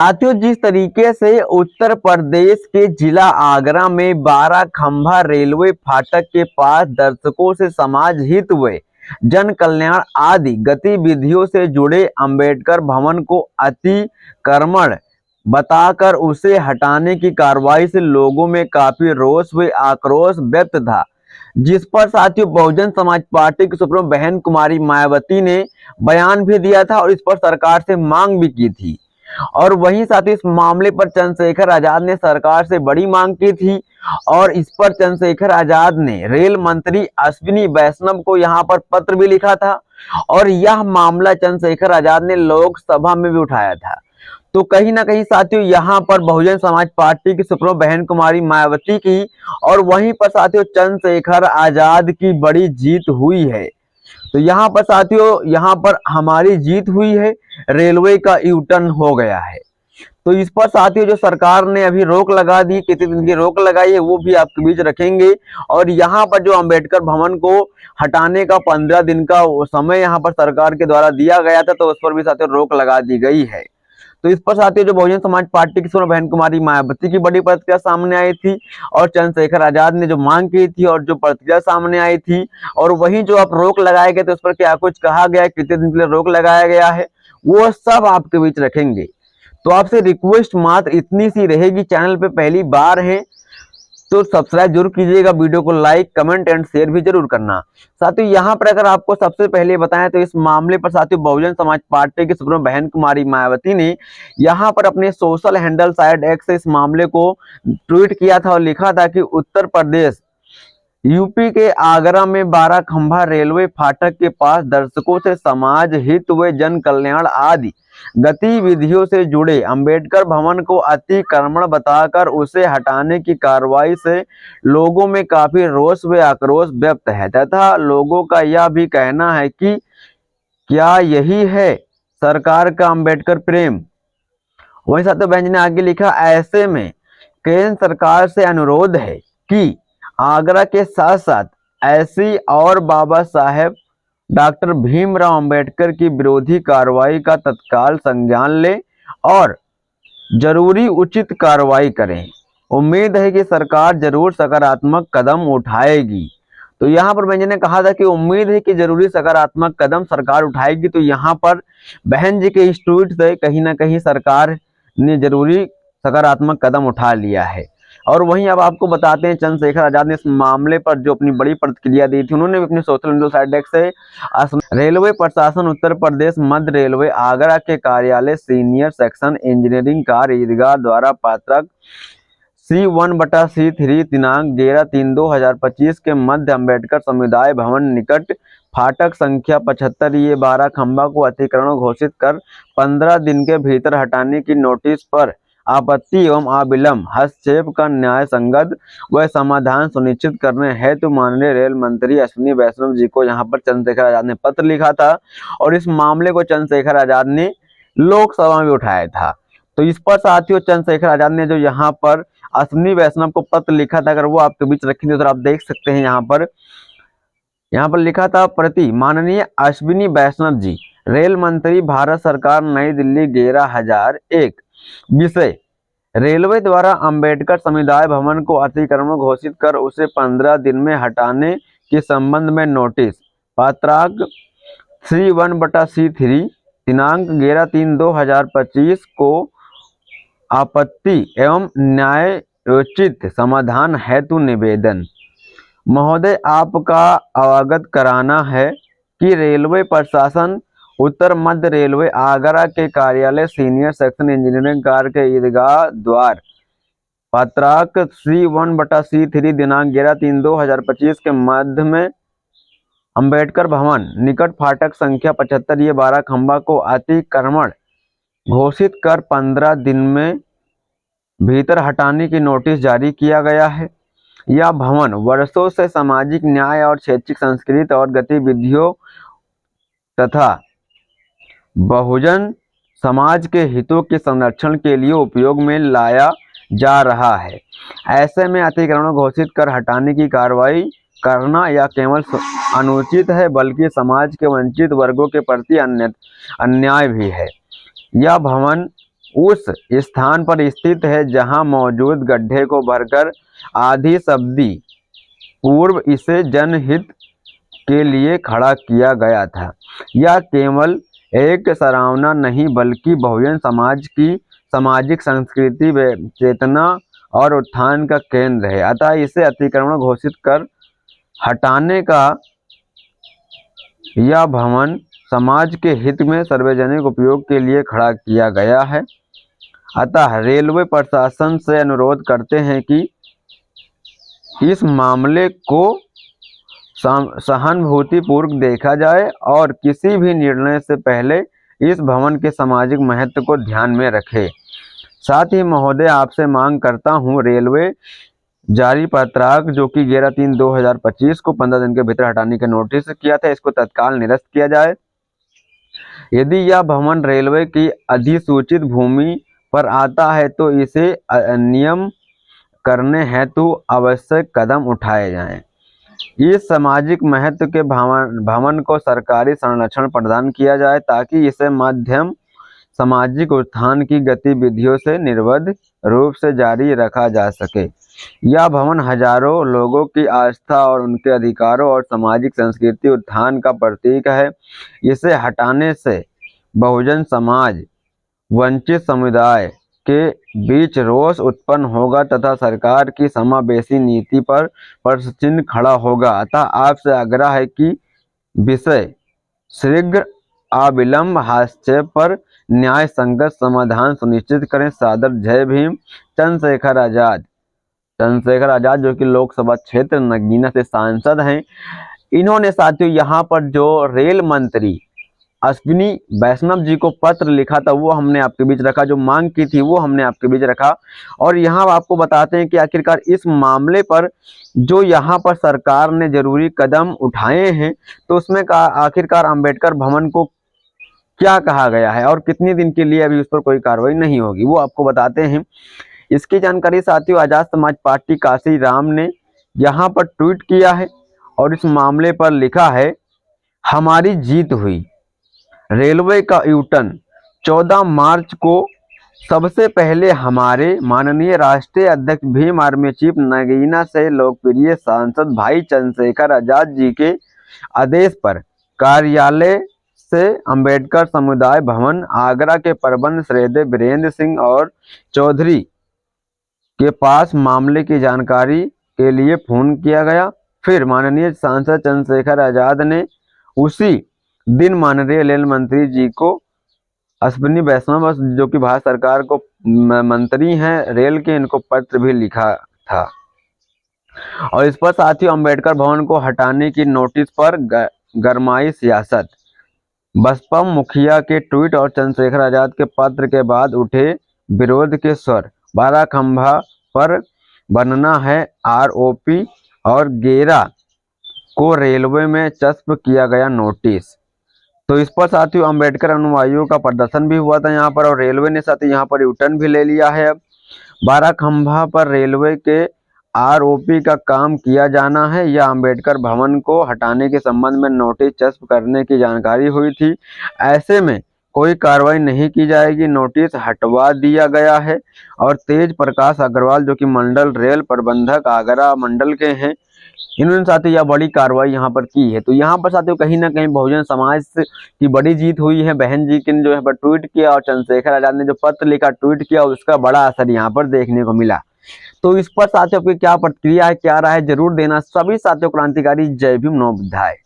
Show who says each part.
Speaker 1: साथियों, जिस तरीके से उत्तर प्रदेश के जिला आगरा में 12 खंभा रेलवे फाटक के पास दर्शकों से समाज हित व जन कल्याण आदि गतिविधियों से जुड़े अंबेडकर भवन को अतिक्रमण बताकर उसे हटाने की कार्रवाई से लोगों में काफी रोष व आक्रोश व्यक्त था, जिस पर साथियों बहुजन समाज पार्टी की सुप्रीमो बहन कुमारी मायावती ने बयान भी दिया था और इस पर सरकार से मांग भी की थी। और वहीं साथ ही इस मामले पर चंद्रशेखर आजाद ने सरकार से बड़ी मांग की थी और इस पर चंद्रशेखर आजाद ने रेल मंत्री अश्विनी वैष्णव को यहां पर पत्र भी लिखा था और यह मामला चंद्रशेखर आजाद ने लोकसभा में भी उठाया था। तो कहीं ना कहीं साथियों यहाँ पर बहुजन समाज पार्टी की सुप्रीमो बहन कुमारी मायावती की और वहीं पर साथियों चंद्रशेखर आजाद की बड़ी जीत हुई है। तो यहाँ पर साथियों यहाँ पर हमारी जीत हुई है, रेलवे का यू टर्न हो गया है। तो इस पर साथियों जो सरकार ने अभी रोक लगा दी, कितने दिन की रोक लगाई है वो भी आपके बीच रखेंगे। और यहाँ पर जो अंबेडकर भवन को हटाने का 15 दिन का समय यहाँ पर सरकार के द्वारा दिया गया था, तो उस पर भी साथियों रोक लगा दी गई है। तो इस पर साथियों जो बहुजन समाज पार्टी की सुप्रीमो बहन कुमारी मायावती की बड़ी प्रतिक्रिया सामने आई थी और चंद्रशेखर आजाद ने जो मांग की थी और जो प्रतिक्रिया सामने आई थी, और वहीं जो आप रोक लगाए गए थे उस पर क्या कुछ कहा गया, कितने दिन के लिए रोक लगाया गया है, वो सब आपके बीच रखेंगे। तो आपसे रिक्वेस्ट मात्र इतनी सी रहेगी, चैनल पे पहली बार है तो सब्सक्राइब जरूर कीजिएगा, वीडियो को लाइक कमेंट एंड शेयर भी जरूर करना। साथियों यहाँ पर अगर आपको सबसे पहले बताएं तो इस मामले पर साथियों बहुजन समाज पार्टी की सुप्रीमो बहन कुमारी मायावती ने यहाँ पर अपने सोशल हैंडल साइड एक्स से इस मामले को ट्वीट किया था और लिखा था कि उत्तर प्रदेश यूपी के आगरा में 12 खंभा रेलवे फाटक के पास दर्शकों से समाज हित व जन कल्याण आदि गतिविधियों से जुड़े अंबेडकर भवन को अतिक्रमण बताकर उसे हटाने की कार्रवाई से लोगों में काफी रोष व आक्रोश व्यक्त है तथा लोगों का यह भी कहना है कि क्या यही है सरकार का अंबेडकर प्रेम। वहीं साथियों बहन जी ने आगे लिखा, ऐसे में केंद्र सरकार से अनुरोध है कि आगरा के साथ साथ ऐसी और बाबा साहेब डॉक्टर भीमराव अंबेडकर की विरोधी कार्रवाई का तत्काल संज्ञान ले और जरूरी उचित कार्रवाई करें। उम्मीद है कि सरकार जरूर सकारात्मक कदम उठाएगी। तो यहाँ पर मैंने कहा था कि उम्मीद है कि जरूरी सकारात्मक कदम सरकार उठाएगी। तो यहाँ पर बहन जी के इस ट्वीट से कहीं ना कहीं सरकार ने जरूरी सकारात्मक कदम उठा लिया है। और वहीं अब आपको बताते हैं चंद्रशेखर आजाद ने इस मामले पर जो अपनी बड़ी प्रतिक्रिया दी थी, उन्होंने भी अपने सोशल मीडिया साइट एक्स से रेलवे प्रशासन उत्तर प्रदेश मध्य रेलवे आगरा के कार्यालय सीनियर सेक्शन इंजीनियरिंग कार ईदगाह द्वारा पात्रक C1/C3 दिनांक 11/3/2025 के मध्य अंबेडकर समुदाय भवन निकट फाटक संख्या 75 ये 12 खंभा को अतिक्रमण घोषित कर 15 दिन के भीतर हटाने की नोटिस पर आपत्ति एवं अविलंब हस्तक्षेप का न्याय संगत व समाधान सुनिश्चित करने हेतु माननीय रेल मंत्री अश्विनी वैष्णव जी को यहाँ पर चंद्रशेखर आजाद ने पत्र लिखा था और इस मामले को चंद्रशेखर आजाद ने लोकसभा में उठाया था। तो इस पर साथियों चंद्रशेखर आजाद ने जो यहाँ पर अश्विनी वैष्णव को पत्र लिखा था, अगर वो आपके बीच रखेंगे तो आप देख सकते हैं यहाँ पर लिखा था, प्रति माननीय अश्विनी वैष्णव जी, रेल मंत्री भारत सरकार, नई दिल्ली 11,001। विषय, रेलवे द्वारा अंबेडकर समुदाय भवन को अतिक्रमण घोषित कर उसे 15 दिन में हटाने के संबंध में नोटिस पात्रांक C1/C3 दिनांक 11/3/2025 को आपत्ति एवं न्यायोचित समाधान हेतु निवेदन। महोदय, आपका अवगत कराना है कि रेलवे प्रशासन उत्तर मध्य रेलवे आगरा के कार्यालय सीनियर सेक्शन इंजीनियरिंग कार के ईदगाह द्वार पात्रांक C1/C3 दिनांक 11/3/2025 के मध्य में अंबेडकर भवन निकट फाटक संख्या 75 ये 12 खंभा को अतिक्रमण घोषित कर 15 दिन में भीतर हटाने की नोटिस जारी किया गया है। यह भवन वर्षों से सामाजिक न्याय और शैक्षिक संस्कृति और गतिविधियों तथा बहुजन समाज के हितों के संरक्षण के लिए उपयोग में लाया जा रहा है। ऐसे में अतिक्रमण घोषित कर हटाने की कार्रवाई करना यह केवल अनुचित है बल्कि समाज के वंचित वर्गों के प्रति अन्याय भी है। यह भवन उस स्थान पर स्थित है जहां मौजूद गड्ढे को भरकर आधी शताब्दी पूर्व इसे जनहित के लिए खड़ा किया गया था। यह केवल एक सराहना नहीं बल्कि बहुजन समाज की सामाजिक संस्कृति व चेतना और उत्थान का केंद्र है। अतः इसे अतिक्रमण घोषित कर हटाने का यह भवन समाज के हित में सार्वजनिक उपयोग के लिए खड़ा किया गया है। अतः रेलवे प्रशासन से अनुरोध करते हैं कि इस मामले को सहानुभूतिपूर्वक देखा जाए और किसी भी निर्णय से पहले इस भवन के सामाजिक महत्व को ध्यान में रखें। साथ ही महोदय आपसे मांग करता हूं, रेलवे जारी पत्राक जो कि 11/3/2025 को 15 दिन के भीतर हटाने का नोटिस किया था, इसको तत्काल निरस्त किया जाए। यदि यह भवन रेलवे की अधिसूचित भूमि पर आता है तो इसे नियम करने हेतु आवश्यक कदम उठाए जाएं। इस सामाजिक महत्व के भवन को सरकारी संरक्षण प्रदान किया जाए ताकि इसे माध्यम सामाजिक उत्थान की गतिविधियों से निर्बाध रूप से जारी रखा जा सके। यह भवन हजारों लोगों की आस्था और उनके अधिकारों और सामाजिक संस्कृति उत्थान का प्रतीक है। इसे हटाने से बहुजन समाज, वंचित समुदाय के बीच रोष उत्पन्न होगा तथा सरकार की समावेशी नीति पर प्रश्न चिन्ह खड़ा होगा। अतः आपसे आग्रह है कि विषय शीघ्र अविलंब हस्तक्षेप पर न्याय संगत समाधान सुनिश्चित करें। सादर जय भीम। चंद्रशेखर आजाद। चंद्रशेखर आजाद जो कि लोकसभा क्षेत्र नगीना से सांसद हैं। इन्होंने साथियों यहाँ पर जो रेल मंत्री अश्विनी वैष्णव जी को पत्र लिखा था वो हमने आपके बीच रखा, जो मांग की थी वो हमने आपके बीच रखा। और यहाँ आपको बताते हैं कि आखिरकार इस मामले पर जो यहाँ पर सरकार ने जरूरी कदम उठाए हैं तो उसमें आखिरकार अंबेडकर भवन को क्या कहा गया है और कितने दिन के लिए अभी उस पर कोई कार्रवाई नहीं होगी वो आपको बताते हैं। इसकी जानकारी साथियों आजाद समाज पार्टी काशी राम ने यहाँ पर ट्वीट किया है और इस मामले पर लिखा है, हमारी जीत हुई। रेलवे का यूटर्न 14 मार्च को सबसे पहले हमारे माननीय राष्ट्रीय अध्यक्ष भीम आर्मी चीफ नगीना से लोकप्रिय सांसद भाई चंद्रशेखर आजाद जी के आदेश पर कार्यालय से अंबेडकर समुदाय भवन आगरा के प्रबंध श्रीदेव वीरेंद्र सिंह और चौधरी के पास मामले की जानकारी के लिए फोन किया गया। फिर माननीय सांसद चंद्रशेखर आजाद ने उसी दिन माननीय रेल मंत्री जी को अश्विनी वैष्णव जो कि भारत सरकार को मंत्री हैं रेल के, इनको पत्र भी लिखा था और इस पर साथियों अंबेडकर भवन को हटाने की नोटिस पर गरमाई सियासत। बसपा मुखिया के ट्वीट और चंद्रशेखर आजाद के पत्र के बाद उठे विरोध के स्वर। 12 खंभा पर बनना है आरओपी और गेरा को रेलवे में चस्प किया गया नोटिस। तो इस पर साथियों अंबेडकर अनुयायियों का प्रदर्शन भी हुआ था यहाँ पर और रेलवे ने साथियों यहाँ पर यूटर्न भी ले लिया है। अब 12 खंभा पर रेलवे के आरओपी का काम किया जाना है। यह अंबेडकर भवन को हटाने के संबंध में नोटिस चस्प करने की जानकारी हुई थी। ऐसे में कोई कार्रवाई नहीं की जाएगी, नोटिस हटवा दिया गया है। और तेज प्रकाश अग्रवाल जो कि मंडल रेल प्रबंधक आगरा मंडल के हैं, इन्होंने साथियों यह बड़ी कार्रवाई यहाँ पर की है। तो यहाँ पर साथियों कहीं ना कहीं बहुजन समाज की बड़ी जीत हुई है। बहन जी ने जो है पर ट्वीट किया और चंद्रशेखर आजाद ने जो पत्र लिखा ट्वीट किया उसका बड़ा असर यहाँ पर देखने को मिला। तो इस पर साथियों की क्या प्रतिक्रिया है, क्या राय है, जरूर देना। सभी साथियों क्रांतिकारी जय भीम नमो बुद्धाय।